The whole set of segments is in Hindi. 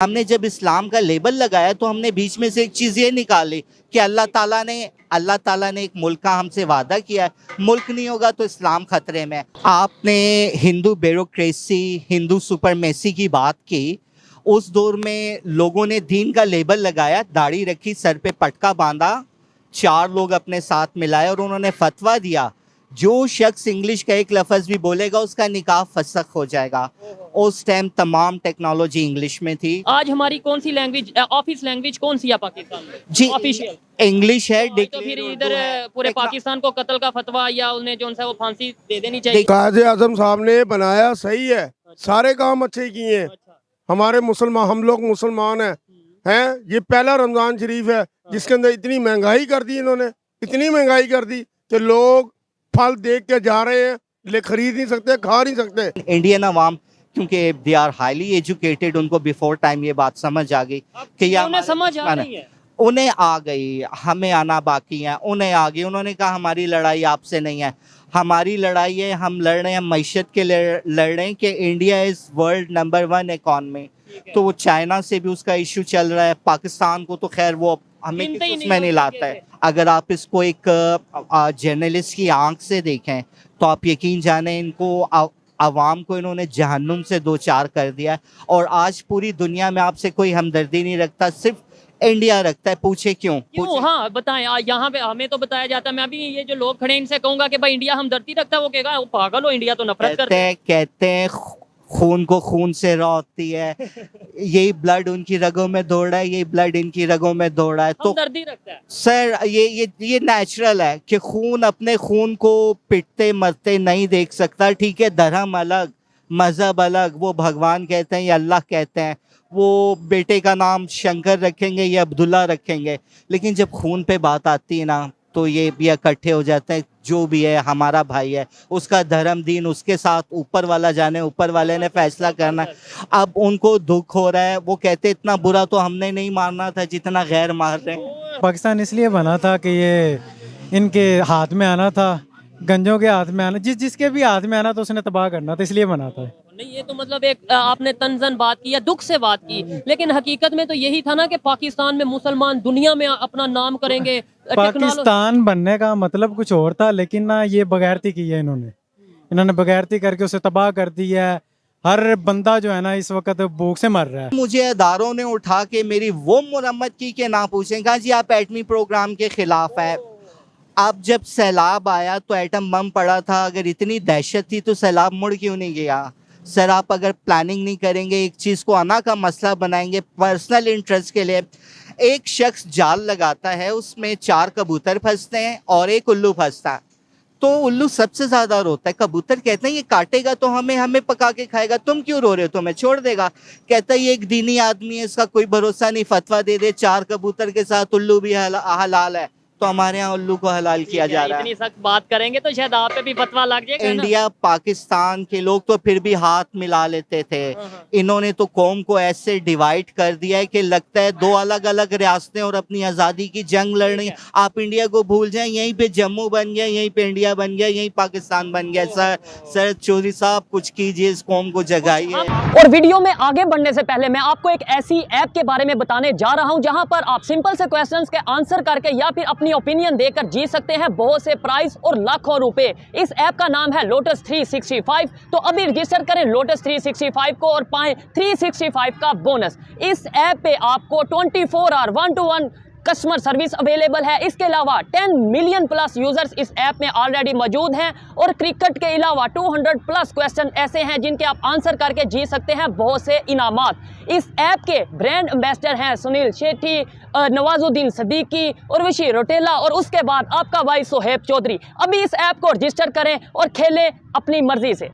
हमने जब इस्लाम का लेबल लगाया तो हमने बीच में से एक चीज़ ये निकाली कि अल्लाह ताला ने एक मुल्क का हमसे वादा किया है, मुल्क नहीं होगा तो इस्लाम खतरे में। आपने हिंदू ब्यूरोक्रेसी, हिंदू सुपरमेसी की बात की। उस दौर में लोगों ने दीन का लेबल लगाया, दाढ़ी रखी, सर पे पटका बांधा, 4 लोग अपने साथ मिलाए और उन्होंने फतवा दिया जो शख्स इंग्लिश का एक लफ्ज़ भी बोलेगा उसका निकाह फसख हो जाएगा। उस टाइम तमाम टेक्नोलॉजी इंग्लिश में थी। आज हमारी कौन सी लैंग्वेज, ऑफिस लैंग्वेज कौन सी है पाकिस्तान में? जी ऑफिशियल इंग्लिश है। तो फिर इधर पूरे पाकिस्तान को कत्ल का फतवा या उन्हें जो है वो फांसी दे देनी चाहिए। काज़ी आज़म साहब ने बनाया सही है, सारे काम अच्छे किए हैं। हमारे मुसलमान, हम लोग मुसलमान हैं। ये पहला रमजान शरीफ है जिसके अंदर इतनी महंगाई कर दी इन्होंने, इतनी महंगाई कर दी कि लोग फल देख के जा रहे हैं, ले खरीद नहीं सकते, खा नहीं सकते। इंडियन अवाम क्योंकि दे आर हाईली एजुकेटेड, उनको बिफोर टाइम ये बात समझ आ गई कि ये उन्हें समझ आ रही है, उन्हें आ गई, हमें आना बाकी है। उन्हें आ गई, उन्होंने कहा हमारी लड़ाई आपसे नहीं है, हमारी लड़ाई है, हम लड़ रहे हैं मैशत के लड़ रहे हैं कि India is world number 1 economy. तो वो चाइना से भी उसका इशू चल रहा है, पाकिस्तान को तो खैर वो हमें उसमें नहीं लाता है। अगर आप इसको एक जर्नलिस्ट की आंख से देखें तो आप यकीन जाने इनको आवाम को इन्होंने जहन्नुम से दो चार कर दिया है। और आज पूरी दुनिया में आपसे कोई हमदर्दी नहीं रखता, सिर्फ इंडिया रखता है। पूछे क्यों? हाँ बताएं। यहाँ पे हमें तो बताया जाता है, मैं अभी ये जो लोग खड़े हैं इनसे कहूंगा कि भाई इंडिया हमदर्दी रखता है, वो कहेगा वो पागल हो, इंडिया तो नफरत करता है। कहते हैं खून को खून से रोकती है, यही ब्लड उनकी रगों में दौड़ रहा है, यही ब्लड इनकी रगों में दौड़ रहा है। तो हमदर्दी रखता है सर, ये नेचुरल है कि खून अपने खून को पिटते मरते नहीं देख सकता। ठीक है, धर्म अलग, मजहब अलग, वो भगवान कहते हैं या अल्लाह कहते हैं, वो बेटे का नाम शंकर रखेंगे या अब्दुल्ला रखेंगे, लेकिन जब खून पे बात आती है ना तो ये भी इकट्ठे हो जाते हैं। जो भी है हमारा भाई है, उसका धर्म दीन उसके साथ, ऊपर वाला जाने, ऊपर वाले ने फैसला करना है। अब उनको दुख हो रहा है, वो कहते इतना बुरा तो हमने नहीं मारना था जितना गैर मार रहे हैं। पाकिस्तान इसलिए बना था कि ये इनके हाथ में आना था, गंजों के हाथ में आना, जिसके भी हाथ में आना तो उसने तबाह करना था, इसलिए बना था। नहीं, ये तो मतलब एक आपने तंजन बात की या दुख से बात की, लेकिन हकीकत में तो यही था ना कि पाकिस्तान में मुसलमान दुनिया में अपना नाम करेंगे। पाकिस्तान बनने का मतलब कुछ और था, लेकिन ना ये बगैरती की है इन्होंने बगैरती करके उसे तबाह कर दिया है। हर बंदा जो है ना इस वक्त भूख से मर रहा है। मुझे अदारों ने उठा के मेरी वो मुरम्मत की कि ना पूछें, कहा जी आप एटमी प्रोग्राम के खिलाफ है। अब जब सैलाब आया तो एटम बम पड़ा था, अगर इतनी दहशत थी तो सैलाब मुड़ क्यों नहीं गया? सर, आप अगर प्लानिंग नहीं करेंगे, एक चीज़ को आना का मसला बनाएंगे पर्सनल इंटरेस्ट के लिए, एक शख्स जाल लगाता है, उसमें 4 कबूतर फंसते हैं और एक उल्लू फंसता है। तो उल्लू सबसे ज़्यादा रोता है, कबूतर कहते हैं ये काटेगा तो हमें पका के खाएगा, तुम क्यों रो रहे हो, तुम्हें छोड़ देगा। कहता है ये एक दीनी आदमी है, इसका कोई भरोसा नहीं, फतवा दे दे 4 कबूतर के साथ उल्लू भी हलाल है, तो हमारे यहाँ उल्लू को हलाल किया जा रहा है। इतनी सख्त बात करेंगे तो शायद आप पे भी फतवा लग जाएगा। इंडिया पाकिस्तान के लोग तो फिर भी हाथ मिला लेते थे, इन्होंने तो कौम को ऐसे डिवाइड कर दिया है कि लगता है 2 अलग अलग रियासतें और अपनी आज़ादी की जंग लड़ रही हैं। आप इंडिया को भूल जाएं, यहीं पे जम्मू बन गया, यहीं पे इंडिया बन गया, यहीं पाकिस्तान बन गया। सर चौधरी साहब कुछ कीजिए, इस कौम को जगाइए। और वीडियो में आगे बढ़ने से पहले मैं आपको एक ऐसी ऐप के बारे में बताने जा रहा हूं जहां पर आप सिंपल से क्वेश्चंस के आंसर करके या फिर अपनी ओपिनियन देकर जीत सकते हैं बहुत से प्राइस और लाखों रुपए। इस ऐप का नाम है लोटस 365। तो अभी रजिस्टर करें लोटस 365 को और पाएं 365 का बोनस। इस ऐप पे आपको 24 our 1-to-1 customer service available है। इसके अलावा 10 मिलियन प्लस यूजर्स इस ऐप में ऑलरेडी मौजूद हैं और क्रिकेट के अलावा 200 प्लस क्वेश्चन ऐसे हैं जिनके आप आंसर करके जीत सकते हैं बहुत से इनामात। इस ऐप के ब्रांड एम्बेसडर हैं सुनील शेट्टी, नवाजुद्दीन सिद्दीकी, उर्वशी रोटेला और उसके बाद आपका भाई सुहेब चौधरी। अभी इस ऐप को रजिस्टर करें और खेलें अपनी मर्जी से।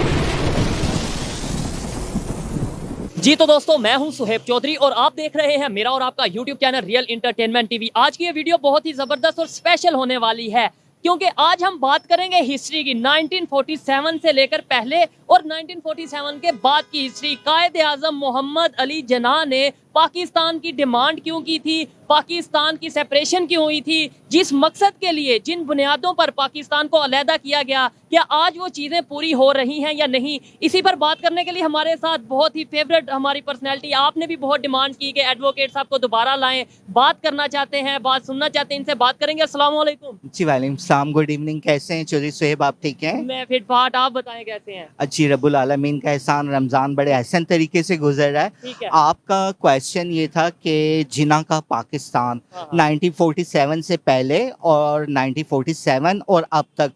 जी तो दोस्तों, मैं हूं सुहेब चौधरी और आप देख रहे हैं मेरा और आपका YouTube channel real entertainment TV. आज की ये वीडियो बहुत ही ज़बरदस्त और स्पेशल होने वाली है क्योंकि आज हम बात करेंगे हिस्ट्री की, 1947 से लेकर पहले और 1947 के बाद की हिस्ट्री। कायद आज़म मोहम्मद अली जिन्ना ने पाकिस्तान की डिमांड क्यों की थी पाकिस्तान की सेपरेशन क्यों हुई थी, जिस मकसद के लिए, जिन बुनियादों पर पाकिस्तान को अलहदा किया गया, क्या आज वो चीज़ें पूरी हो रही हैं या नहीं। इसी पर बात करने के लिए हमारे साथ बहुत ही फेवरेट हमारी पर्सनैलिटी, आपने भी बहुत डिमांड की कि एडवोकेट साहब को दोबारा लाएं, बात करना चाहते हैं, बात सुनना चाहते हैं, इनसे बात करेंगे। अस्सलाम वालेकुम। जी वालेकुम सलाम, गुड इवनिंग, कैसे हैं चौधरी सुहेब, आप ठीक हैं? मैं फिट फाट, आप बताएं कैसे हैं? अच्छी रब्बुल आलमीन का एहसान, रमज़ान बड़े एहसन तरीके से गुजर रहा है। ठीक है। आपका क्वेश्चन ये था कि जिना का पाकिस्तान हाँ। 1947 से पहले और 1947 और अब तक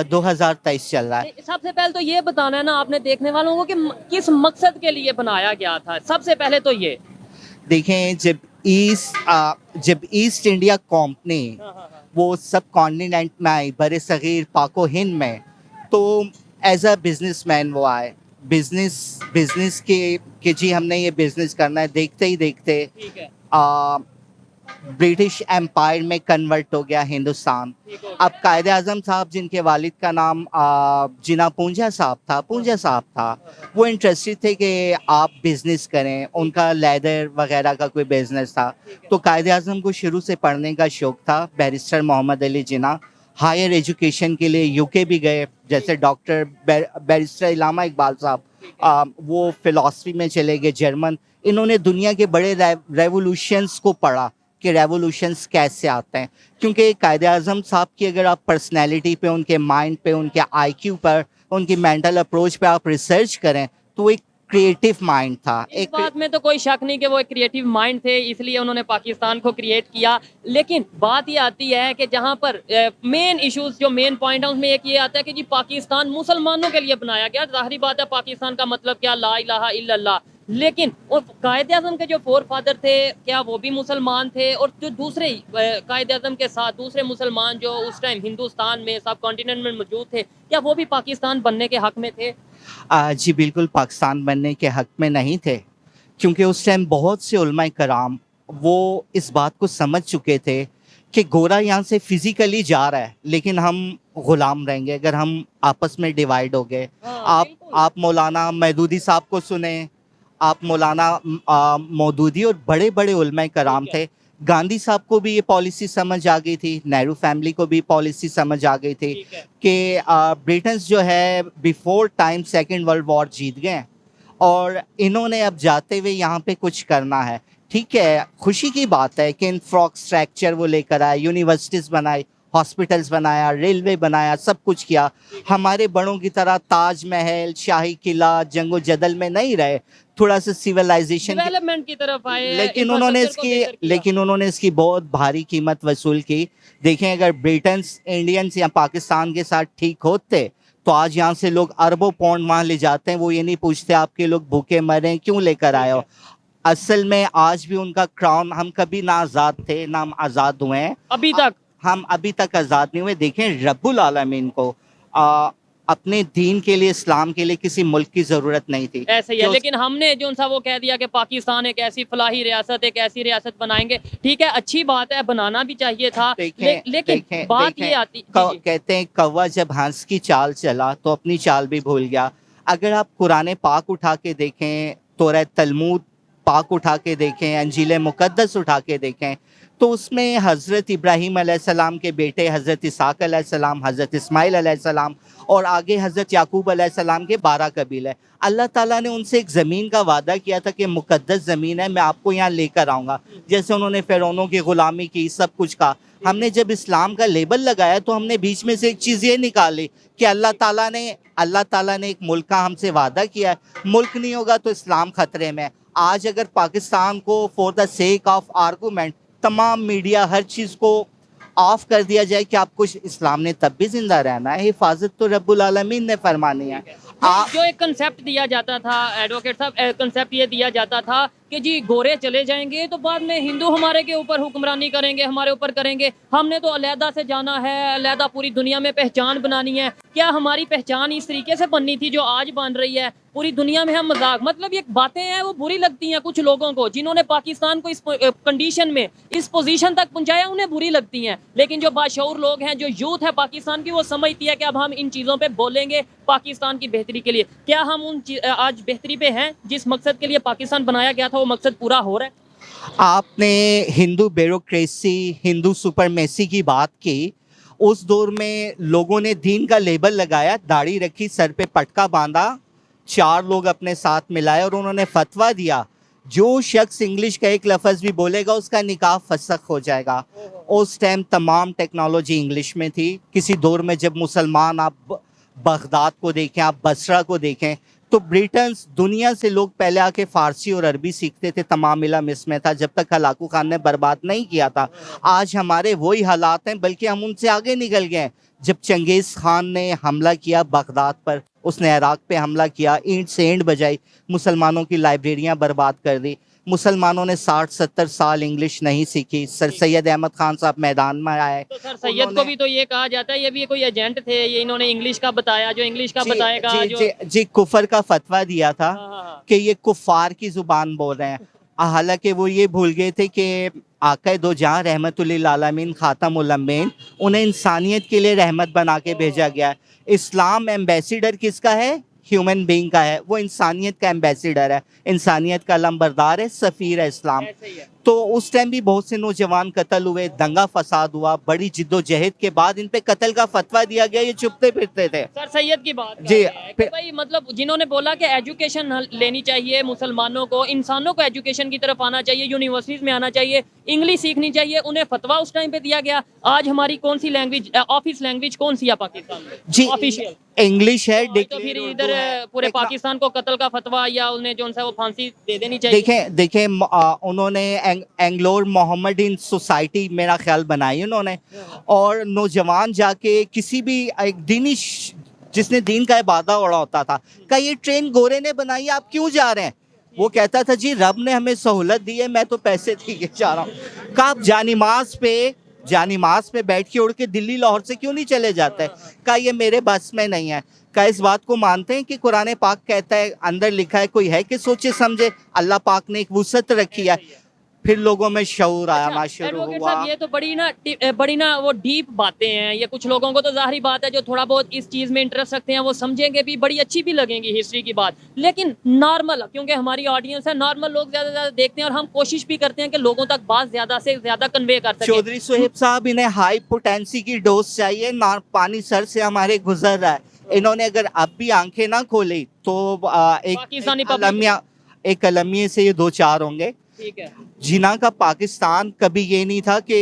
2023 चल रहा है। सबसे पहले तो ये बताना है ना आपने देखने वालों को कि किस मकसद के लिए बनाया गया था। सबसे पहले तो ये देखें, जब ईस्ट इंडिया कंपनी वो सब कॉन्टिनेंट में आई, बड़े सगीर पाको हिंद में, तो एज अ बिजनेसमैन वो आए, बिजनेस के जी हमने ये बिजनेस करना है, देखते ही देखते ठीक है, ब्रिटिश एम्पायर में कन्वर्ट हो गया हिंदुस्तान। ठीक हो अब कायदे आजम साहब, जिनके वालिद का नाम जिना पूंजा साहब था, वो इंटरेस्टेड थे कि आप बिजनेस करें, उनका लेदर वगैरह का कोई बिजनेस था। तो कायदे आजम को शुरू से पढ़ने का शौक था। बैरिस्टर मोहम्मद अली जिना हायर एजुकेशन के लिए यूके भी गए, जैसे डॉक्टर बैरिस्टर इलामा इकबाल साहब वो फिलॉसफी में चले गए, जर्मन। इन्होंने दुनिया के बड़े रेवोल्यूशंस को पढ़ा कि रेवोल्यूशंस कैसे आते हैं, क्योंकि कायदे आज़म साहब की अगर आप पर्सनैलिटी पे, उनके माइंड पे, उनके आईक्यू पर, उनकी मेंटल अप्रोच पे आप रिसर्च करें तो एक क्रिएटिव माइंड था। इस बात में तो कोई शक नहीं कि वो एक क्रिएटिव माइंड थे, इसलिए उन्होंने पाकिस्तान को क्रिएट किया। लेकिन बात ये आती है कि जहाँ पर मेन इश्यूज, जो मेन पॉइंट है उसमें एक ये आता है कि जी पाकिस्तान मुसलमानों के लिए बनाया गया। जाहिर बात है, पाकिस्तान का मतलब क्या, ला इलाहा इल्लल्लाह। लेकिन वो कायदे आज़म के जो फोर फादर थे, क्या वो भी मुसलमान थे? और जो दूसरे कायदे आज़म के साथ दूसरे मुसलमान जो उस टाइम हिंदुस्तान में, सब कॉन्टिनेंट में मौजूद थे, क्या वो भी पाकिस्तान बनने के हक में थे? जी बिल्कुल पाकिस्तान बनने के हक में नहीं थे, क्योंकि उस टाइम बहुत से उलमाए कराम वो इस बात को समझ चुके थे कि गोरा यहाँ से फिजिकली जा रहा है, लेकिन हम गुलाम रहेंगे अगर हम आपस में डिवाइड हो गए। आप मौलाना मौदूदी साहब को सुने, आप मौलाना मौदूदी और बड़े बड़े उलमाए कराम थे। गांधी साहब को भी ये पॉलिसी समझ आ गई थी, नेहरू फैमिली को भी पॉलिसी समझ आ गई थी कि ब्रिटेन्स जो है before time second world war जीत गए और इन्होंने अब जाते हुए यहाँ पे कुछ करना है। ठीक है, खुशी की बात है कि इंफ्रास्ट्रक्चर वो लेकर आए, यूनिवर्सिटीज़ बनाई, हॉस्पिटल्स बनाया, रेलवे बनाया, सब कुछ किया। हमारे बड़ों की तरह ताजमहल, शाही किला, जंगो जदल में नहीं रहे, थोड़ा सा सिविलाइजेशन डेवलपमेंट की तरफ आए, लेकिन उन्होंने इसकी बहुत भारी कीमत वसूल की। देखें, अगर ब्रिटेन्स इंडियंस या पाकिस्तान के साथ ठीक होते तो आज यहाँ से लोग अरबों पाउंड वहाँ ले जाते हैं, वो ये नहीं पूछते आपके लोग भूखे मरे क्यों लेकर आए हो। असल में आज भी उनका क्राउन, हम कभी ना आज़ाद थे ना हम आज़ाद हुए हैं, हम अभी तक आज़ाद नहीं हुए। देखें, रब्बुल आलमीन को अपने दीन के लिए, इस्लाम के लिए किसी मुल्क की ज़रूरत नहीं थी। ऐसे ही है, लेकिन हमने जो सा वो कह दिया कि पाकिस्तान एक ऐसी फलाही रियासत, एक ऐसी रियासत बनाएंगे। ठीक है, अच्छी बात है, बनाना भी चाहिए था। लेकिन बात ये आती, कहते हैं कौवा जब हंस की चाल चला तो अपनी चाल भी भूल गया। अगर आप कुरान पाक उठा के देखें, तौरात तलमूद पाक उठा के देखें, अंजील मुकद्दस उठा के देखें, तो उसमें हज़रत इब्राहीम अलैहिस्सलाम के बेटे हज़रत इसाक अलैहिस्सलाम, हज़रत इस्माइल अलैहिस्सलाम और आगे हज़रत याकूब अलैहिस्सलाम के 12 कबीले। अल्लाह ताला ने उनसे एक ज़मीन का वादा किया था कि मुकद्दस ज़मीन है, मैं आपको यहाँ लेकर आऊँगा। जैसे उन्होंने फ़िरौनों की ग़ुलामी की, सब कुछ का। हमने जब इस्लाम का लेबल लगाया तो हमने बीच में से एक चीज़ ये निकाली कि अल्लाह ताला ने एक मुल्क का हमसे वादा किया है, मुल्क नहीं होगा तो इस्लाम ख़तरे में। आज अगर पाकिस्तान को for the sake of argument तमाम मीडिया हर चीज़ को ऑफ कर दिया जाए कि आपको इस्लाम ने तब भी जिंदा रहना है, हिफाजत तो रब्बुल आलमीन ने फरमानी है। जो एक कंसेप्ट दिया जाता था एडवोकेट साहब, कंसेप्ट ये दिया जाता था कि जी गोरे चले जाएंगे तो बाद में हिंदू हमारे के ऊपर हुक्मरानी करेंगे, हमारे ऊपर करेंगे, हमने तो अलहदा से जाना है, अलहदा पूरी दुनिया में पहचान बनानी है। क्या हमारी पहचान इस तरीके से बननी थी जो आज बन रही है? पूरी दुनिया में हम मजाक, मतलब ये बातें हैं वो बुरी लगती हैं कुछ लोगों को, जिन्होंने पाकिस्तान को इस कंडीशन में, इस पोजीशन तक पहुंचाया, उन्हें बुरी लगती हैं। लेकिन जो बाशऊर लोग हैं, जो यूथ है पाकिस्तान की, वो समझती है कि अब हम इन चीज़ों पे बोलेंगे पाकिस्तान की बेहतरी के लिए। क्या हम आज बेहतरी पे हैं? जिस मकसद के लिए पाकिस्तान बनाया गया था वो मकसद पूरा हो रहा है? आपने हिंदू ब्यूरोक्रेसी, हिंदू सुपरमेसी की बात की। उस दौर में लोगों ने दीन का लेबल लगाया, दाढ़ी रखी, सर पे पटका बांधा, 4 लोग अपने साथ मिलाए और उन्होंने फतवा दिया, जो शख्स इंग्लिश का एक लफ्ज़ भी बोलेगा उसका निकाह फसख हो जाएगा। उस टाइम तमाम टेक्नोलॉजी इंग्लिश में थी। किसी दौर में जब मुसलमान, आप बगदाद को देखें, आप बसरा को देखें, तो ब्रिटेन दुनिया से लोग पहले आके फ़ारसी और अरबी सीखते थे, तमाम इलम इसमें था, जब तक हलाकू खान ने बर्बाद नहीं किया था। आज हमारे वही हालात हैं, बल्कि हम उनसे आगे निकल गए हैं। जब चंगेज़ खान ने हमला किया बगदाद पर, उसने इराक़ पे हमला किया, ईंट से ईंट बजाई, मुसलमानों की लाइब्रेरियाँ बर्बाद कर दी। मुसलमानों ने 60-70 साल इंग्लिश नहीं सीखी। सर सैयद अहमद खान साहब मैदान में आए। तो सर सैयद को भी तो ये कहा जाता है ये भी कोई एजेंट थे, ये इन्होंने इंग्लिश का बताया, जो इंग्लिश का बताएगा जी, जो जी कुफर का फतवा दिया था हाँ। कि ये कुफार की जुबान बोल रहे हैं। हालांकि वो ये भूल गए थे कि आका दो जहां रहमतुल्लिल आलमीन खातमुल अंबियीन, उन्हें इंसानियत के लिए रहमत बना के भेजा गया है। इस्लाम एम्बेसिडर किसका है? ह्यूमन बीइंग का है। वो इंसानियत का एम्बेसिडर है, इंसानियत का लंबरदार है, सफ़ीर है इस्लाम। ऐसे ही है। तो उस टाइम भी बहुत से नौजवान कत्ल हुए, दंगा फसाद हुआ, बड़ी जिद्दोजहद के बाद इन पे कत्ल का फतवा दिया गया। ये चुपते फिरते थे। सर सैयद की बात कर जी, रहे हैं कि भाई मतलब जिन्होंने बोला कि एजुकेशन लेनी चाहिए, मुसलमानों को, इंसानों को एजुकेशन की तरफ आना चाहिए, यूनिवर्सिटीज में आना चाहिए, इंग्लिश सीखनी चाहिए, उन्हें फतवा उस टाइम पे दिया गया। आज हमारी कौन सी लैंग्वेज, ऑफिस लैंग्वेज कौन सी है पाकिस्तान में? जी, ऑफिशियल इंग्लिश है। तो फिर इधर पूरे पाकिस्तान को कत्ल का फतवा या उन्हें जो सा वो फांसी दे देनी चाहिए। देखें उन्होंने एंग्लोर मोहम्मदीन सोसाइटी मेरा ख्याल बनाई उन्होंने, और नौजवान जाके किसी भी एक जिसने दीन का इबादा उड़ा होता था, का ये ट्रेन गोरे ने बनाई, आप क्यों जा रहे हैं? वो कहता था जी रब ने हमें सहूलत दी है, मैं तो पैसे दे के जा रहा हूँ। का आप जानिमाज पे बैठ के उड़ के दिल्ली लाहौर से क्यों नहीं चले जाते? का ये मेरे बस में नहीं है। का इस बात को मानते हैं कि कुरान पाक कहता है, अंदर लिखा है, कोई है कि सोचे समझे, अल्लाह पाक ने एक वुसअत रखी है। फिर लोगों में शऊर आना शुरू एडवोकेट हुआ। साहब, ये तो बड़ी ना वो डीप बातें हैं। ये कुछ लोगों को तो जाहिर बात है जो थोड़ा बहुत इस चीज़ में इंटरेस्ट रखते हैं वो समझेंगे भी, बड़ी अच्छी भी लगेंगी हिस्ट्री की बात। लेकिन नॉर्मल, क्योंकि हमारी ऑडियंस है, नॉर्मल लोग ज़्यादा से ज़्यादा देखते हैं और हम कोशिश भी करते हैं कि लोगों तक बात ज़्यादा से ज़्यादा कन्वे कर सकें। चौधरी सुहेब साहब, इन्हें हाई पोटेंसी की डोज चाहिए ना, पानी सर से हमारे गुजर रहा है। इन्होंने अगर अब भी आंखें ना खोली तो एक अलमिये से ये 2-4 होंगे। ठीक है। जिना का पाकिस्तान कभी ये नहीं था कि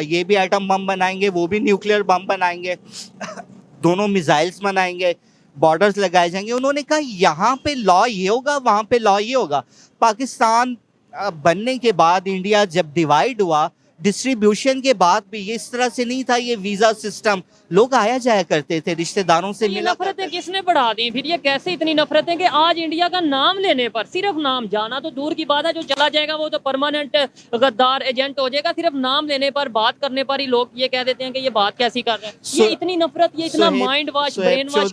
ये भी एटम बम बनाएंगे, वो भी न्यूक्लियर बम बनाएंगे, दोनों मिसाइल्स बनाएंगे, बॉर्डर्स लगाए जाएंगे। उन्होंने कहा यहाँ पे लॉ ये होगा, वहाँ पे लॉ ये होगा। पाकिस्तान बनने के बाद, इंडिया जब डिवाइड हुआ, डिस्ट्रीब्यूशन के बाद भी ये इस तरह से नहीं था। ये वीज़ा सिस्टम, लोग आया जाया करते थे, रिश्तेदारों से ये मिला नफरतें किसने बढ़ा दी फिर? ये कैसे इतनी नफरतें कि आज इंडिया का नाम लेने पर, सिर्फ नाम, जाना तो दूर की बात है, जो चला जाएगा वो तो परमानेंट गद्दार एजेंट हो जाएगा, सिर्फ नाम लेने पर, बात करने पर ही लोग ये कह देते हैं कि ये बात कैसी कर रहे हैं। ये इतनी नफरत, ये इतना mind wash, brain wash.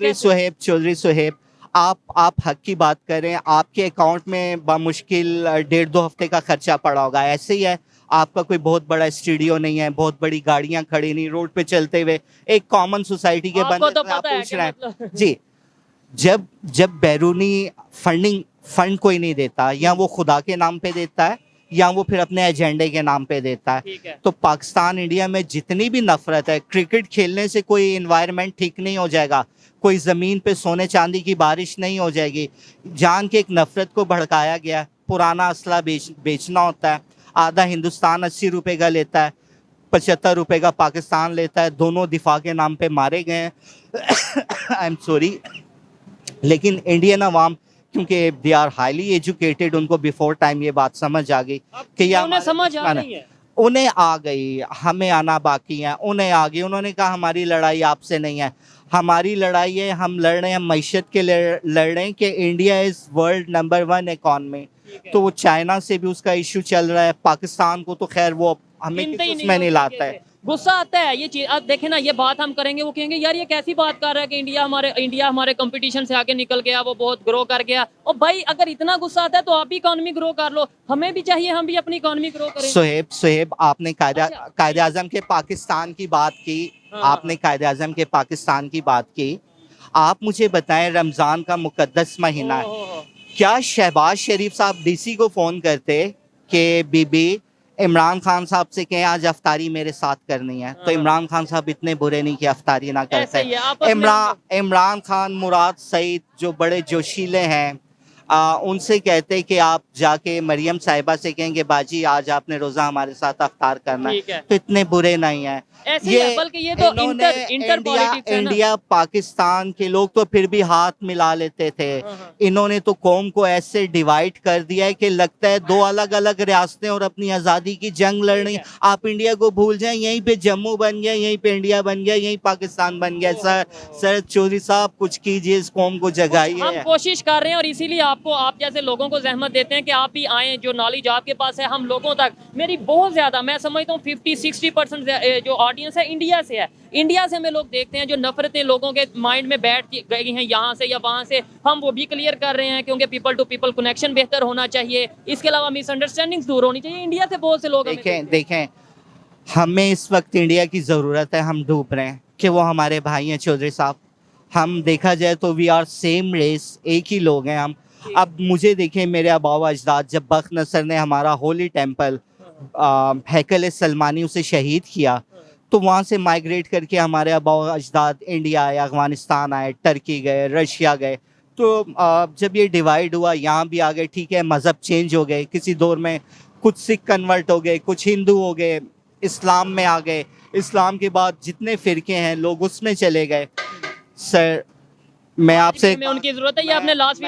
Chaudhary Suhaib, आप हक की बात करें, आपके अकाउंट में बामुश्किल 1.5-2 हफ्ते का खर्चा पड़ा होगा। ऐसे ही है, आपका कोई बहुत बड़ा स्टूडियो नहीं है, बहुत बड़ी गाड़ियां खड़ी नहीं, रोड पे चलते हुए एक कॉमन सोसाइटी के बंदे तो से आप पता है पूछ कि रहे हैं मतलब जी। जब बैरूनी फंड कोई नहीं देता, या वो खुदा के नाम पे देता है या वो फिर अपने एजेंडे के नाम पे देता है। ठीक है। तो पाकिस्तान इंडिया में जितनी भी नफरत है, क्रिकेट खेलने से कोई इन्वायरमेंट ठीक नहीं हो जाएगा, कोई ज़मीन पे सोने चांदी की बारिश नहीं हो जाएगी। जान के एक नफरत को भड़काया गया। पुराना असला बेचना होता है, आधा हिंदुस्तान 80 रुपए का लेता है, 75 रुपए का पाकिस्तान लेता है, दोनों दिफा के नाम पे मारे गए हैं। आई एम सॉरी, लेकिन इंडियन अवाम, क्योंकि दे आर हाईली एजुकेटेड, उनको बिफोर टाइम ये बात समझ आ गई कि ये उन्हें समझ आ रही है। उन्हें आ गई, हमें आना बाकी है। उन्हें आ गई, उन्होंने कहा हमारी लड़ाई आपसे नहीं है, हमारी लड़ाई है, हम लड़ रहे हैं मैशत के लिए, लड़ रहे हैं कि India is world number 1 economy. तो वो चाइना से भी उसका इशू चल रहा है, पाकिस्तान को तो खैर वो हमें उसमें नहीं लाता है। गुस्सा आता है ये चीज। अब देखे ना, ये बात हम करेंगे, वो कहेंगे यार ये कैसी बात कर रहा है कि इंडिया हमारे कंपटीशन से आगे निकल गया, वो बहुत ग्रो कर गया। और भाई अगर इतना गुस्सा आता है तो आप भी इकोनॉमी ग्रो कर लो, हमें भी चाहिए, हम भी अपनी इकोनॉमी ग्रो करें। सुहेब, आपने कायदे आज़म के पाकिस्तान की बात की। हाँ। आपने कायदे आज़म के पाकिस्तान की बात की। आप मुझे बताएं, रमज़ान का मुकद्दस महीना है, क्या शहबाज शरीफ साहब डीसी को फ़ोन करते कि बीबी इमरान खान साहब से कहें आज अफ्तारी मेरे साथ करनी है, तो इमरान खान साहब इतने बुरे नहीं कि अफ्तारी ना करते। ऐसे ही है, आपस में इमरान खान, मुराद सईद जो बड़े जोशीले हैं, उनसे कहते कि आप जाके मरियम साहिबा से कहेंगे बाजी आज आपने रोजा हमारे साथ अफ्तार करना ठीक है। है, तो इतने बुरे नहीं है। ऐसे ही है, बल्कि ये तो इन्होंने इंटर पॉलिटिक्स है ना। इंडिया पाकिस्तान के लोग तो फिर भी हाथ मिला लेते थे, इन्होंने तो कौम को ऐसे डिवाइड कर दिया है कि लगता है दो अलग अलग रियासतें और अपनी आज़ादी की जंग लड़नी। आप इंडिया को भूल जाएं, यहीं पे जम्मू बन गया, यहीं पे इंडिया बन गया, यहीं पाकिस्तान बन गया। सर चौधरी साहब कुछ कीजिए, इस कौम को जगाइए। हम कोशिश कर रहे हैं और इसीलिए आपको, आप जैसे लोगों को जहमत देते हैं कि आप भी आएँ, जो नॉलेज आपके पास है हम लोगों तक। मेरी बहुत ज़्यादा, मैं समझता हूँ 50-60% जो ऑडियंस है इंडिया से है। इंडिया से हमें लोग देखते हैं, जो नफरतें लोगों के माइंड में बैठ गई हैं यहाँ से या वहाँ से, हम वो भी क्लियर कर रहे हैं, क्योंकि पीपल टू पीपल कनेक्शन बेहतर होना चाहिए। इसके अलावा मिसअंडरस्टैंडिंग्स दूर होनी चाहिए। इंडिया से बहुत से लोग देखें हमें इस वक्त इंडिया की ज़रूरत है, हम डूब रहे हैं कि वो हमारे भाई हैं चौधरी साहब। हम देखा जाए तो वी आर सेम रेस, एक ही लोग हैं हम। अब मुझे देखें, मेरे आबाव अजदाद, जब बख्त नसर ने हमारा होली टेम्पल हैकल सलमानी उसे शहीद किया, तो वहाँ से माइग्रेट करके हमारे आबाव अजदाद इंडिया आए, अफगानिस्तान आए, टर्की गए, रशिया गए। तो जब ये डिवाइड हुआ यहाँ भी आ गए, ठीक है, मज़हब चेंज हो गए, किसी दौर में कुछ सिख कन्वर्ट हो गए, कुछ हिंदू हो गए, इस्लाम में आ गए, इस्लाम के बाद जितने फ़िरके हैं लोग उसमें चले गए। सर मैं आपसे उनकी ज़रूरत है, ये आपने लास्ट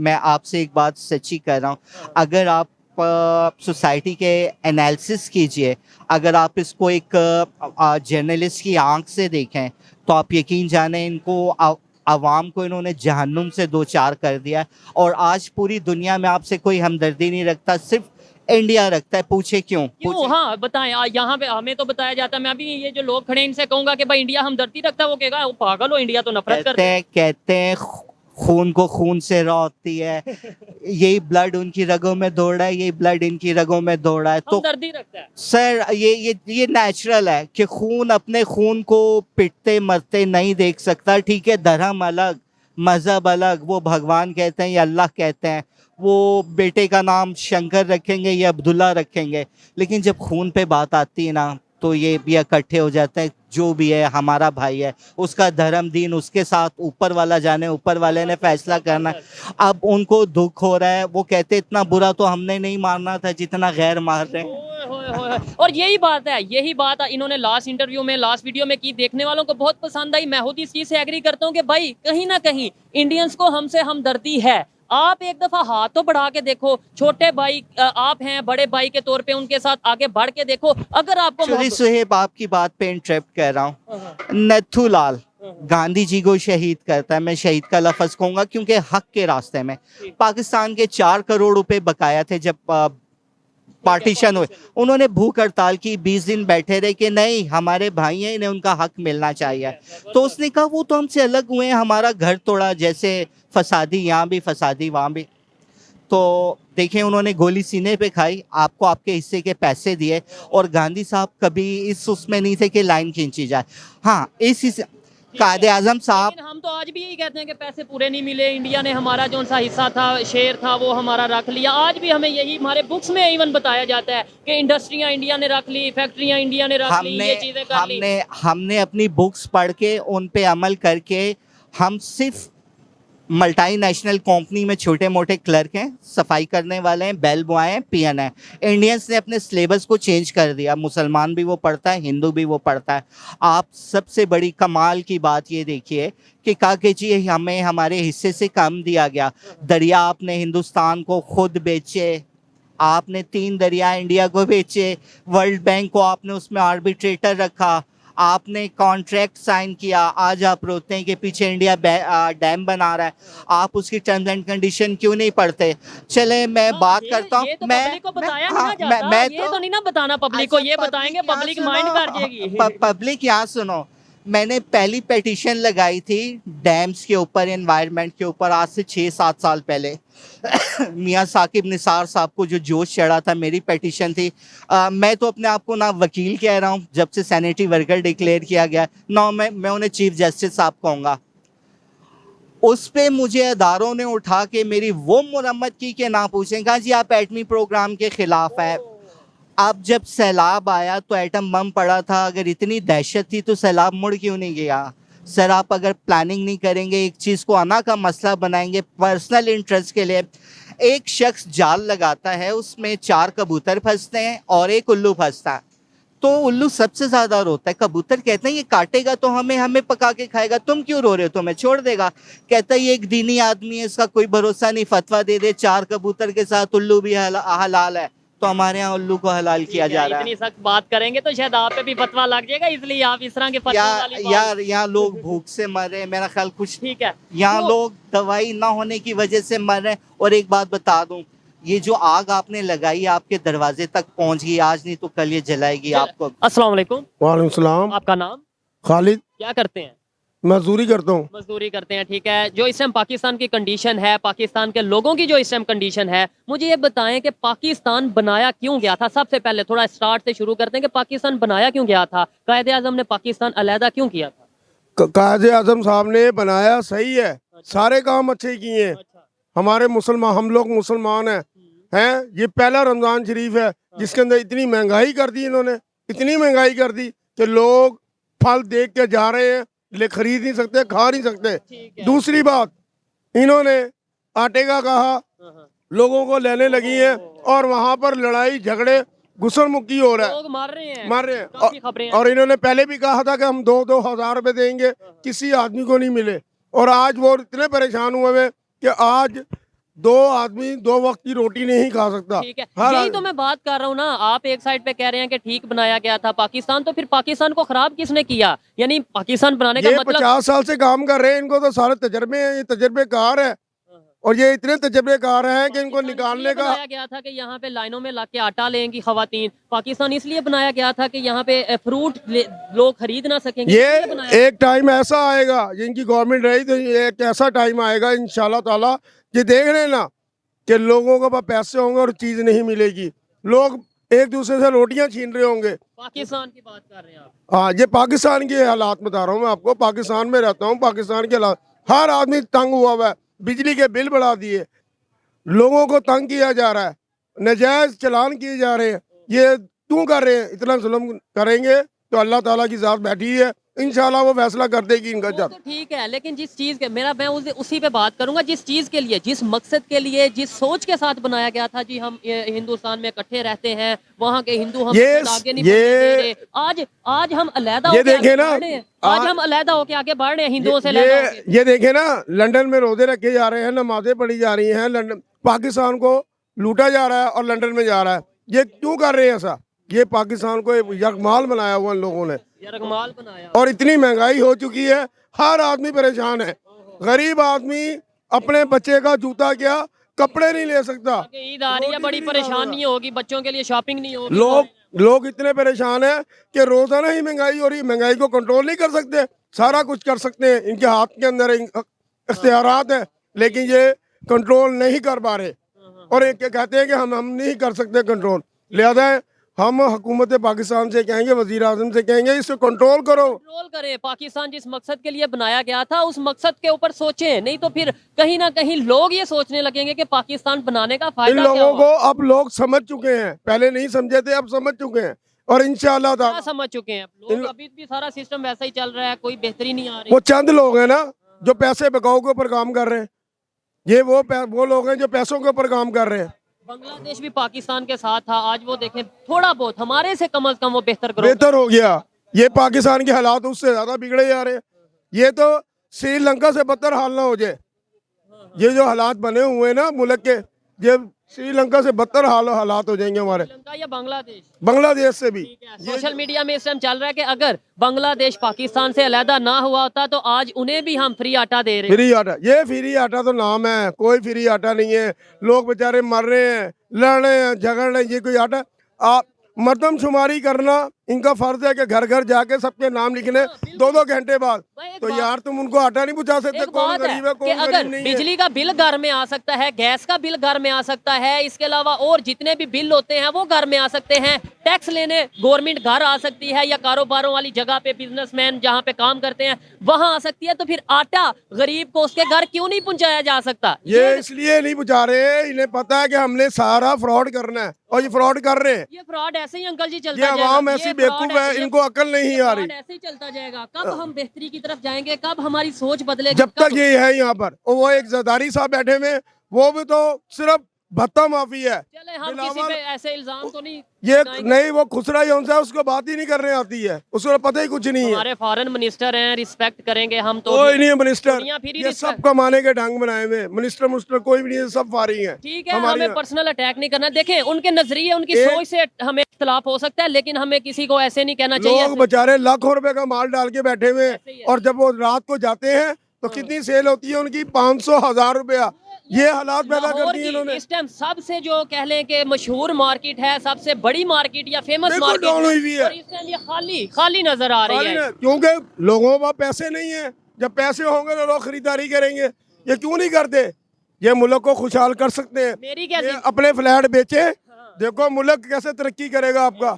मैं आपसे एक बात सच्ची कर रहा हूँ, अगर आप सोसाइटी के एनालिसिस कीजिए, अगर आप इसको एक जर्नलिस्ट की आंख से देखें, तो आप यकीन जाने इनको आवाम को इन्होंने जहन्नुम से दो चार कर दिया। और आज पूरी दुनिया में आपसे कोई हमदर्दी नहीं रखता, सिर्फ इंडिया रखता है। पूछे क्यों? हाँ बताएं। यहाँ पे हमें तो बताया जाता है, मैं अभी ये जो लोग खड़े इनसे कहूंगा कि भाई इंडिया हमदर्दी रखता है, वो कहेगा वो पागल हो, इंडिया तो नफरत करता है। कहते हैं खून को खून से राह होती है, यही ब्लड उनकी रगों में दौड़ रहा है, यही ब्लड इनकी रगों में दौड़ रहा है, तो हमदर्दी रखता है। सर ये नेचुरल है कि खून अपने खून को पिटते मरते नहीं देख सकता। ठीक है, धर्म अलग, मज़हब अलग, वो भगवान कहते हैं या अल्लाह कहते हैं, वो बेटे का नाम शंकर रखेंगे या अब्दुल्ला रखेंगे, लेकिन जब खून पे बात आती है ना, तो ये भी इकट्ठे हो जाते हैं। जो भी है हमारा भाई है, उसका धर्म दीन उसके साथ, ऊपर वाला जाने, ऊपर वाले ने फैसला करना। अब उनको दुख हो रहा है, वो कहते इतना बुरा तो हमने नहीं मारना था जितना गैर मार रहे हैं। और यही बात है, यही बात इन्होंने लास्ट इंटरव्यू में, लास्ट वीडियो में की, देखने वालों को बहुत पसंद आई। मैं खुद इस चीज़ से एग्री करता हूँ कि भाई कहीं ना कहीं इंडियंस को हमसे हमदर्दी है। आप एक दफा हाथ तो बढ़ा के देखो, छोटे भाई आप हैं, बड़े भाई के तौर पे उनके साथ आगे बढ़ के देखो। अगर आपको सुहेब आपकी बात पे इंटरप्ट कर रहा हूँ, नथू लाल गांधी जी को शहीद करता है, मैं शहीद का लफ्ज कहूंगा क्योंकि हक के रास्ते में। पाकिस्तान के 4 करोड़ रुपए बकाया थे जब पार्टीशन हुए, उन्होंने भूख हड़ताल की, 20 दिन बैठे रहे कि नहीं हमारे भाई हैं, इन्हें उनका हक मिलना चाहिए। तो उसने कहा वो तो हमसे अलग हुए हैं, हमारा घर तोड़ा, जैसे फसादी यहाँ भी फसादी वहाँ भी। तो देखें उन्होंने गोली सीने पे खाई, आपको आपके हिस्से के पैसे दिए, और गांधी साहब कभी इस उसमें नहीं थे कि लाइन खींची जाए। हाँ, इस कायदे आजम साहब, हम तो आज भी यही कहते हैं कि पैसे पूरे नहीं मिले, इंडिया ने हमारा जो सा हिस्सा था, शेयर था, वो हमारा रख लिया। आज भी हमें यही हमारे बुक्स में इवन बताया जाता है कि इंडस्ट्रियां इंडिया ने रख ली, फैक्ट्रियां इंडिया ने रख ली, ये चीजें कर ली। हमने अपनी बुक्स पढ़ के उन पे अमल करके, हम सिर्फ मल्टीनेशनल कंपनी में छोटे मोटे क्लर्क हैं, सफाई करने वाले हैं, बेल बॉय हैं, पीएन हैं। इंडियंस ने अपने सिलेबस को चेंज कर दिया, मुसलमान भी वो पढ़ता है, हिंदू भी वो पढ़ता है। आप सबसे बड़ी कमाल की बात ये देखिए कि काके जी हमें हमारे हिस्से से कम दिया गया। दरिया आपने हिंदुस्तान को खुद बेचे, आपने 3 दरिया इंडिया को बेचे, वर्ल्ड बैंक को आपने उसमें आर्बिट्रेटर रखा, आपने कॉन्ट्रैक्ट साइन किया। आज आप रोते हैं कि पीछे इंडिया डैम बना रहा है, आप उसकी टर्म्स एंड कंडीशन क्यों नहीं पढ़ते? चले मैं बात करता हूँ, मैं तो नहीं ना बताना पब्लिक को, ये बताएंगे पब्लिक माइंड कर जाएगी। पब्लिक यहाँ सुनो, मैंने पहली पेटिशन लगाई थी डैम्स के ऊपर, एनवायरनमेंट के ऊपर, आज से 6-7 साल पहले। मियाँ साकिब निसार साहब को जो जोश चढ़ा था, मेरी पेटिशन थी। मैं तो अपने आप को ना वकील कह रहा हूँ, जब से सैनिटरी वर्कर डिक्लेयर किया गया, ना मैं उन्हें चीफ जस्टिस साहब कहूँगा। उस पे मुझे अदारों ने उठा के मेरी वो मुरम्मत की कि ना पूछें। कहा जी आप एटमी प्रोग्राम के खिलाफ है। अब जब सैलाब आया तो एटम बम पड़ा था, अगर इतनी दहशत थी तो सैलाब मुड़ क्यों नहीं गया? सर आप अगर प्लानिंग नहीं करेंगे, एक चीज़ को आना का मसला बनाएंगे पर्सनल इंटरेस्ट के लिए, एक शख्स जाल लगाता है, उसमें 4 कबूतर फंसते हैं और एक उल्लू फंसता है, तो उल्लू सबसे ज्यादा रोता है। कबूतर कहते हैं ये काटेगा तो हमें पका के खाएगा, तुम क्यों रो रहे हो, तुम्हें छोड़ देगा। कहता है ये एक दीनी आदमी है, इसका कोई भरोसा नहीं, फतवा दे दे 4 कबूतर के साथ उल्लू भी हलाल है, तो हमारे यहाँ उल्लू को हलाल किया जा रहा है। इतनी सख्त बात करेंगे तो शायद आप पे भी फतवा लग जाएगा, इसलिए आप इस तरह के फतवा वाली बात। यार यहाँ लोग भूख से मर रहे हैं, मेरा ख्याल कुछ ठीक है, यहाँ तो- लोग दवाई ना होने की वजह से मर रहे हैं। और एक बात बता दूं, ये जो आग आपने लगाई आपके दरवाजे तक पहुंच गई, आज नहीं तो कल ये जलाएगी आपको। अस्सलाम वालेकुम। वालेकुम सलाम। आपका नाम? खालिद। क्या करते हैं? मजदूरी करता हूँ। मजदूरी करते हैं, ठीक है। जो इस टाइम पाकिस्तान की कंडीशन है, पाकिस्तान के लोगों की जो इस टाइम कंडीशन है, मुझे ये बताएं कि पाकिस्तान बनाया क्यों गया था? सबसे पहले थोड़ा स्टार्ट से शुरू करते हैं कि पाकिस्तान बनाया क्यों गया था, कायदे आजम ने पाकिस्तान अलहदा क्यों किया था? कायदे आजम साहब ने बनाया सही है, सारे काम अच्छे किए हैं। हमारे मुसलमान, हम लोग मुसलमान हैं, ये पहला रमजान शरीफ है जिसके अंदर इतनी महंगाई कर दी इन्होंने, इतनी महंगाई कर दी कि लोग फल देख के जा रहे हैं, ले खरीद नहीं सकते, खा नहीं सकते। दूसरी बात, इन्होंने आटे का कहा, लोगों को लेने लगी है और वहाँ पर लड़ाई झगड़े घुसन मुक्की हो रहा है, लोग मार रहे हैं, मार रहे काफी खबरें हैं। हैं। और इन्होंने पहले भी कहा था कि हम 2-2 हज़ार रुपए देंगे, किसी आदमी को नहीं मिले। और आज वो इतने परेशान हुए हैं कि आज 2 आदमी 2 वक्त की रोटी नहीं खा सकता। ठीक है, हर यही तो मैं बात कर रहा हूँ ना। आप एक साइड पे कह रहे हैं कि ठीक बनाया गया था पाकिस्तान, तो फिर पाकिस्तान को खराब किसने किया? यानी पाकिस्तान बनाने का ये मतलब 50 साल से काम कर रहे हैं, इनको तो सारे तजर्बे हैं, ये तजर्बेकार है। और ये इतने तजर्बेकार हैं कि इनको निकालने का बनाया गया था कि यहाँ पे लाइनों में लाके आटा लेंगी खवातीन। पाकिस्तान इसलिए बनाया गया था कि यहाँ पे फ्रूट लोग खरीद ना सकेंगे। ये इसलिए बनाया एक टाइम ऐसा आएगा, जिनकी गवर्नमेंट रही तो ये एक ऐसा टाइम आएगा इंशाल्लाह ताला कि देख लेना कि लोगों के पास पैसे होंगे और चीज नहीं मिलेगी, लोग एक दूसरे से रोटियां छीन रहे होंगे। पाकिस्तान की बात कर रहे हैं आप? हाँ, ये पाकिस्तान के हालात बता रहा हूँ मैं आपको, पाकिस्तान में रहता हूँ, पाकिस्तान के हालात, हर आदमी तंग हुआ हुआ है, बिजली के बिल बढ़ा दिए, लोगों को तंग किया जा रहा है, नजायज चलान किए जा रहे हैं। ये क्यों कर रहे हैं? इतना जुल्म करेंगे तो अल्लाह ताला की ज़ात बैठी है, इंशाल्लाह वो फैसला कर देगी इनका। वो तो ठीक है, लेकिन जिस चीज के मैं उसी पे बात करूंगा, जिस चीज के लिए, जिस मकसद के लिए, जिस सोच के साथ बनाया गया था जी, हम हिंदुस्तान में इकट्ठे रहते हैं, वहाँ के हिंदू हम आगे नहीं बढ़ने दे रहे। आज हम अलहदा ये होके देखे आगे ना, बढ़ रहे हैं। आज हम अलहदा होके आगे बढ़ रहे हैं हिंदुओं से अलहदा होके। ये देखे ना, लंदन में रोजे रखे जा रहे हैं, नमाजें पढ़ी जा रही हैं, लंदन पाकिस्तान को लूटा जा रहा है और लंदन में जा रहा है। ये क्यों कर रहे हैं ऐसा? ये पाकिस्तान को यकमाल बनाया हुआ इन लोगों ने, यरगमाल बनाया। और इतनी महंगाई हो चुकी है, हर आदमी परेशान है। गरीब आदमी अपने बच्चे का जूता क्या कपड़े नहीं ले सकता। ईद आ रही है, बड़ी परेशानी होगी, बच्चों के लिए शॉपिंग नहीं होगी। लोग इतने परेशान हैं कि रोजाना ही महंगाई हो रही है, महंगाई को कंट्रोल नहीं कर सकते। सारा कुछ कर सकते हैं, इनके हाथ के अंदर इख्तियारात है, लेकिन ये कंट्रोल नहीं कर पा रहे। और एक कहते हैं कि हम नहीं कर सकते कंट्रोल, लिहाजा हम हुकूमत पाकिस्तान से कहेंगे, वजीर आजम से कहेंगे, इसको कंट्रोल करो, कंट्रोल करे। पाकिस्तान जिस मकसद के लिए बनाया गया था उस मकसद के ऊपर सोचें, नहीं तो फिर कहीं ना कहीं लोग ये सोचने लगेंगे कि पाकिस्तान बनाने का इन फायदा क्या लोगों हुआ? को अब लोग समझ चुके हैं, पहले नहीं समझे थे, अब समझ चुके हैं। और इंशाल्लाह क्या समझ चुके हैं लोग? अभी भी सारा सिस्टम वैसा ही चल रहा है, कोई बेहतरी नहीं आ रही। वो चंद लोग हैं ना जो पैसे बकाऊ के ऊपर काम कर रहे हैं, ये वो लोग हैं जो पैसों के ऊपर काम कर रहे हैं। बांग्लादेश भी पाकिस्तान के साथ था, आज वो देखें थोड़ा बहुत हमारे से कम वो बेहतर हो गया। ये पाकिस्तान के हालात उससे ज्यादा बिगड़े जा रहे हैं। ये तो श्रीलंका से बदतर हाल ना हो जाए, ये जो हालात बने हुए हैं ना मुल्क के, ये श्रीलंका से बदतर हालात हो जाएंगे हमारे। श्रीलंका या बांग्लादेश से भी। सोशल मीडिया में इस टाइम चल रहा है कि अगर बांग्लादेश पाकिस्तान से अलहदा ना हुआ होता तो आज उन्हें भी हम फ्री आटा दे रहे हैं। फ्री आटा, ये फ्री आटा तो नाम है, कोई फ्री आटा नहीं है। लोग बेचारे मर रहे हैं, लड़ रहे हैं, झगड़ रहे हैं, ये कोई आटा? आप मरदमशुमारी करना इनका फर्ज है कि घर घर जाके सबके नाम लिखने 2-2 घंटे बाद। तो यार तुम उनको आटा नहीं पहुंचा सकते? एक कौन बात गरीब है, है कौन कि गरीब अगर नहीं है? बिजली का बिल घर में आ सकता है, गैस का बिल घर में आ सकता है, इसके अलावा और जितने भी बिल होते हैं वो घर में आ सकते हैं, टैक्स लेने गवर्नमेंट घर आ सकती है, या कारोबारों वाली जगह पे बिजनेसमैन जहाँ पे काम करते हैं वहां आ सकती है, तो फिर आटा गरीब को उसके घर क्यों नहीं पहुंचाया जा सकता? ये इसलिए नहीं पहुंचा रहे, इन्हें पता है कि हमने सारा फ्रॉड करना है और ये फ्रॉड कर रहे हैं। ये फ्रॉड ऐसे ही अंकल जी चलता ये जाएगा। आवाम ऐसी बेवकूफ है, इनको अकल नहीं आ रही। ऐसे ही चलता जाएगा। कब हम बेहतरी की तरफ जाएंगे, कब हमारी सोच बदलेगी? जब तक ये है यहाँ पर, और वो एक जरदारी साहब बैठे हुए, वो भी तो सिर्फ भत्ता माफी है। चले हम किसी पे ऐसे इल्जाम तो नहीं ये नहीं, वो खुसरा ही उनसे, उसको बात ही नहीं करने आती है, उसको पता ही कुछ नहीं है। हमारे फॉरेन मिनिस्टर हैं, रिस्पेक्ट करेंगे हम तो। कोई नहीं है मिनिस्टर, दुनिया फिर ही ये respect- सब कमाने के ढंग बनाए हुए मिनिस्टर मुस्टर कोई भी नहीं है, सब फारी हैं। ठीक है, हमारे हमें पर्सनल अटैक नहीं करना। देखें उनके नजरिए, उनकी सोच से हमें इख्तलाफ हो सकता है, लेकिन हमें किसी को ऐसे नहीं कहना चाहिए। लोग बेचारे लाखों रुपए का माल डाल के बैठे हुए ऐसे ही हैं, है। और जब वो रात को जाते हैं तो कितनी सेल होती है उनकी, 500,000 रुपया। ये हालात पैदा कर लाहौर दिए की इन्होंने। इस टाइम सबसे जो कह लें कि मशहूर मार्केट है, सबसे बड़ी मार्केट या फेमस बिल्कुल मार्केट डाउन हुई हुई है। और इस टाइम ये खाली खाली नजर आ रही है। क्योंकि लोगों के पास पैसे नहीं है, जब पैसे होंगे तो लोग खरीदारी करेंगे। ये क्यों नहीं करते? ये मुल्क को खुशहाल कर सकते हैं। मेरी क्या ये अपने फ्लैट बेचे, देखो मुल्क कैसे तरक्की करेगा आपका।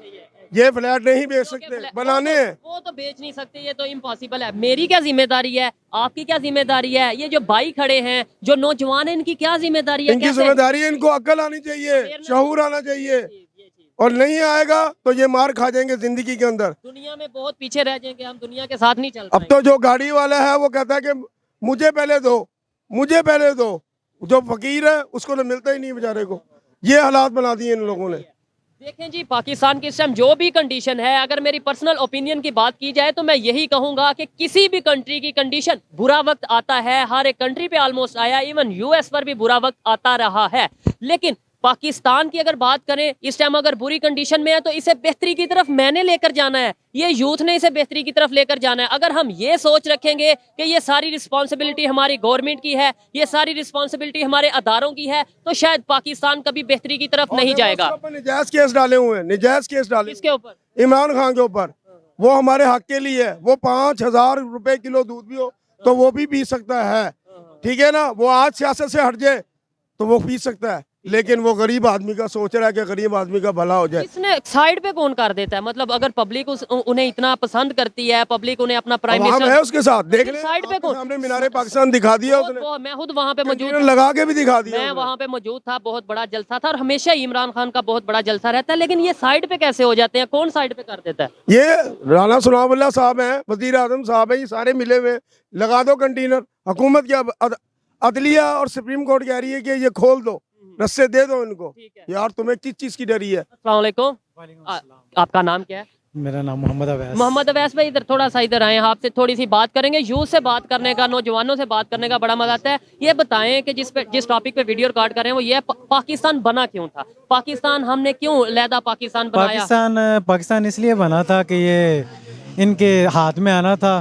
ये फ्लैट नहीं बेच सकते, बनाने हैं। वो तो बेच नहीं सकते, ये तो इम्पॉसिबल है। मेरी क्या जिम्मेदारी है, आपकी क्या जिम्मेदारी है? ये जो भाई खड़े हैं, जो नौजवान है, इनकी क्या जिम्मेदारी है? इनकी कैसे? जिम्मेदारी है, इनको अक्ल आनी चाहिए, शऊर आना चाहिए, और नहीं आएगा तो ये मार खा जाएंगे जिंदगी के अंदर। दुनिया में बहुत पीछे रह जाएंगे हम, दुनिया के साथ नहीं चल अब तो जो गाड़ी वाला है वो कहता है कि मुझे पहले दो, मुझे पहले दो। जो फकीर है उसको तो मिलता ही नहीं बेचारे को। ये हालात बना दिए इन लोगों ने। देखें जी, पाकिस्तान की इस टाइम जो भी कंडीशन है, अगर मेरी पर्सनल ओपिनियन की बात की जाए तो मैं यही कहूंगा कि किसी भी कंट्री की कंडीशन, बुरा वक्त आता है, हर एक कंट्री पे ऑलमोस्ट आया, इवन यूएस पर भी बुरा वक्त आता रहा है। लेकिन पाकिस्तान की अगर बात करें, इस टाइम अगर बुरी कंडीशन में है तो इसे बेहतरी की तरफ मैंने लेकर जाना है, ये यूथ ने इसे बेहतरी की तरफ लेकर जाना है। अगर हम ये सोच रखेंगे कि ये सारी रिस्पॉन्सिबिलिटी हमारी गवर्नमेंट की है, ये सारी रिस्पॉन्सिबिलिटी हमारे अदारों की है, तो शायद पाकिस्तान कभी बेहतरी की तरफ नहीं जाएगा। निजायज केस डाले हुए हैं, निजायज केस डाले इसके ऊपर इमरान खान के ऊपर। वो हमारे हक के लिए है। वो 5,000 रुपए किलो दूध भी हो तो वो भी पी सकता है, ठीक है ना। वो आज सियासत से हट जाए तो वो पी सकता है, लेकिन वो गरीब आदमी का सोच रहा है कि गरीब आदमी का भला हो जाए। इसने साइड पे कौन कर देता है? मतलब अगर पब्लिक उन्हें इतना पसंद करती है, पब्लिक उन्हें अपना प्राइम मिनिस्टर है उसके साथ, देख ले साइड पे कौन? हमने मीनारे पाकिस्तान दिखा दिया उसने, मैं खुद वहाँ पे मौजूद था, लगा के भी दिखा दिया। मैं वहाँ पे मौजूद था, बहुत बड़ा जलसा था, और हमेशा ही इमरान खान का बहुत बड़ा जलसा रहता है। लेकिन ये साइड पे कैसे हो जाते हैं? कौन साइड पे कर देता है? ये राना सुनाउल्लाह साहब हैं, वजीर आजम साहब हैं, ये सारे मिले हुए। लगा दो कंटेनर। हुकूमत क्या, अदलिया और सुप्रीम कोर्ट कह रही है कि ये खोल दो, रस्से दे दो इनको। यार तुम्हें किस चीज की डरी है? अस्सलाम वालेकुम। आपका नाम क्या है? मेरा नाम मोहम्मद अवैस। मोहम्मद अवैस भाई, इधर थोड़ा सा इधर आए, आपसे थोड़ी सी बात करेंगे। यूथ से बात करने का, नौजवानों से बात करने का बड़ा मजा आता है। ये बताएं कि जिस टॉपिक पे वीडियो रिकॉर्ड कर रहे हैं वो ये पाकिस्तान बना क्यों था? पाकिस्तान हमने क्यों अलहदा पाकिस्तान बनाया? पाकिस्तान इसलिए बना था कि ये इनके हाथ में आना था,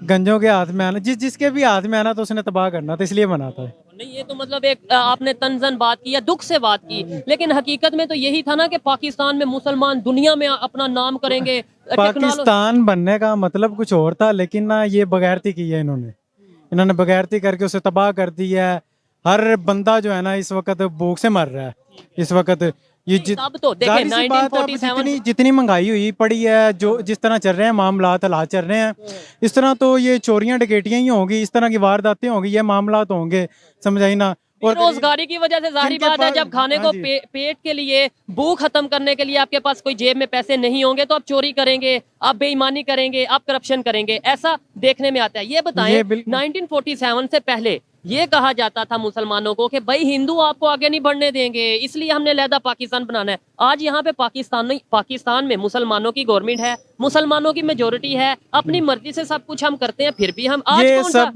गंजों के हाथ में आना, जिसके भी हाथ में आना तो उसने तबाह करना था, इसलिए बना था। नहीं, ये तो मतलब एक आपने तंजन बात की या दुख से बात की, लेकिन हकीकत में तो यही था ना कि पाकिस्तान में मुसलमान दुनिया में अपना नाम करेंगे। पाकिस्तान बनने का मतलब कुछ और था, लेकिन ना ये बगैरती की है इन्होंने बगैरती करके उसे तबाह कर दिया है। हर बंदा जो है ना इस वक्त भूख से मर रहा है। इस वक्त ये तब तो देखिए 1947 जितनी महंगाई हुई पड़ी है, जो जिस तरह चल रहे हैं मामलात, हालात चल रहे हैं, इस तरह तो ये चोरियां डकैतियां ही होंगी, इस तरह की वारदातें होंगी, ये मामलात होंगे, समझाई ना। और रोजगारी की वजह से जाहिर बात है, जब खाने को पेट के लिए, भूख खत्म करने के लिए आपके पास कोई जेब में पैसे नहीं होंगे तो आप चोरी करेंगे, आप बेईमानी करेंगे, आप करप्शन करेंगे, ऐसा देखने में आता है। ये बताएं 1947 से पहले ये कहा जाता था मुसलमानों को कि भाई हिंदू आपको आगे नहीं बढ़ने देंगे, इसलिए हमने अलहदा पाकिस्तान बनाना है। आज यहाँ पे पाकिस्तान में मुसलमानों की गवर्नमेंट है, मुसलमानों की मेजोरिटी है, अपनी मर्जी से सब कुछ हम करते हैं, फिर भी हम आज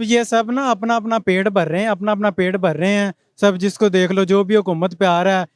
ये सब ना अपना अपना पेट भर रहे हैं, अपना अपना पेट भर रहे हैं सब। जिसको देख लो, जो भी हुकूमत पे आ रहा है,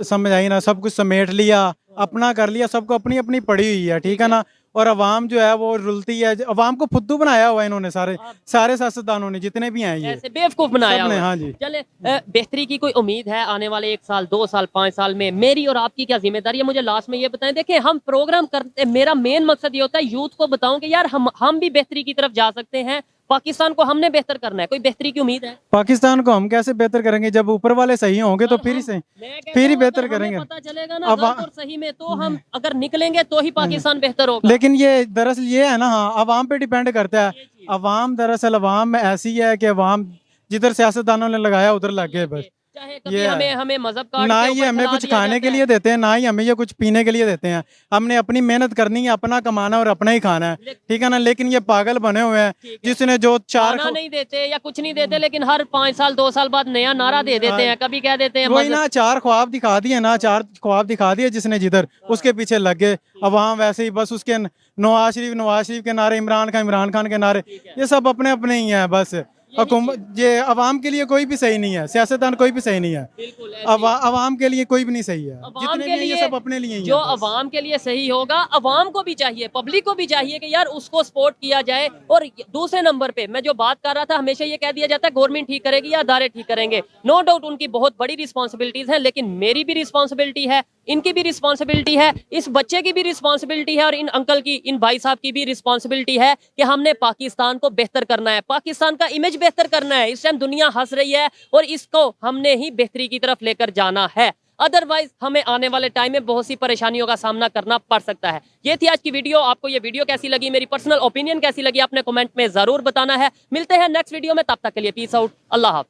समझ आई ना, सब कुछ समेट लिया, अपना कर लिया, सबको अपनी अपनी पड़ी हुई है, ठीक है ना। और अवाम जो है वो रुलती है, अवाम को फुद्दू बनाया हुआ है इन्होंने, सारे सियासतदानों ने जितने भी हैं, ये बेवकूफ बनाया हुआ है। हाँ जी। चले, बेहतरी की कोई उम्मीद है आने वाले 1 साल, 2 साल, 5 साल में? मेरी और आपकी क्या जिम्मेदारी है? मुझे लास्ट में ये बताएं। देखिए हम प्रोग्राम करते, मेरा मेन मकसद ये होता है यूथ को बताऊं कि यार हम भी बेहतरी की तरफ जा सकते हैं, पाकिस्तान को हमने बेहतर करना है, कोई बेहतरी की उम्मीद है? पाकिस्तान को हम कैसे बेहतर करेंगे जब ऊपर वाले सही होंगे तो फिर ही सही, मैं कहता फिर ही हूं, बेहतर अगर हमें करेंगे। पता चलेगा ना अब गलत और सही में, तो हम अगर निकलेंगे तो ही पाकिस्तान बेहतर होगा। लेकिन ये दरअसल ये है ना, हाँ, अवाम पे डिपेंड करता है। अवाम दरअसल अवाम में ऐसी है कि अवाम जिधर सियासतदानों ने लगाया उधर लग गए बस। चाहे कभी ये है। हमें मजहब कार्ड ना के ही ऊपर हमें खिला कुछ दिया खाने जाता के है। लिए देते हैं, ना ही हमें ये कुछ पीने के लिए देते हैं। हमने अपनी मेहनत करनी है, अपना कमाना और अपना ही खाना है, ठीक है ना। लेकिन ये पागल बने हुए हैं जिसने जो चार खाना नहीं देते या कुछ नहीं देते, लेकिन हर 5 साल 2 साल बाद नया नारा दे देते हैं। कभी कह देते हैं वही मजहब- ना, चार ख्वाब दिखा दिए ना, चार ख्वाब दिखा दिए जिसने जिधर उसके पीछे लग गए। अवाम वैसे ही बस उसके नवाज शरीफ के नारे, इमरान खान के नारे, ये सब अपने अपने ही हैं बस। हुकूमत ये अवाम के लिए कोई भी सही नहीं है, सियासतदान कोई भी सही नहीं है। बिल्कुल ऐसे ही। अवाम के लिए कोई भी नहीं सही है, अवाम जितने के भी हैं ये लिए सब अपने लिए ही जो हैं बस। अवाम के लिए सही होगा, अवाम को भी चाहिए, पब्लिक को भी चाहिए कि यार उसको सपोर्ट किया जाए। और दूसरे नंबर पे मैं जो बात कर रहा था, हमेशा ये कह दिया जाता है गवर्नमेंट ठीक करेगी या अदारे ठीक करेंगे। नो डाउट उनकी बहुत बड़ी रिस्पॉन्सिबिलिटीज है, लेकिन मेरी भी रिस्पॉन्सिबिलिटी है, इनकी भी रिस्पॉन्सिबिलिटी है, इस बच्चे की भी रिस्पॉन्सिबिलिटी है, और इन अंकल की, इन भाई साहब की भी रिस्पॉन्सिबिलिटी है कि हमने पाकिस्तान को बेहतर करना है, पाकिस्तान का इमेज बेहतर करना है। इस टाइम दुनिया हंस रही है और इसको हमने ही बेहतरी की तरफ लेकर जाना है। अदरवाइज हमें आने वाले टाइम में बहुत सी परेशानियों का सामना करना पड़ सकता है। ये थी आज की वीडियो। आपको ये वीडियो कैसी लगी, मेरी पर्सनल ओपिनियन कैसी लगी, आपने कमेंट में जरूर बताना है। मिलते हैं नेक्स्ट वीडियो में, तब तक के लिए पीस आउट, अल्लाह हाफ़िज़।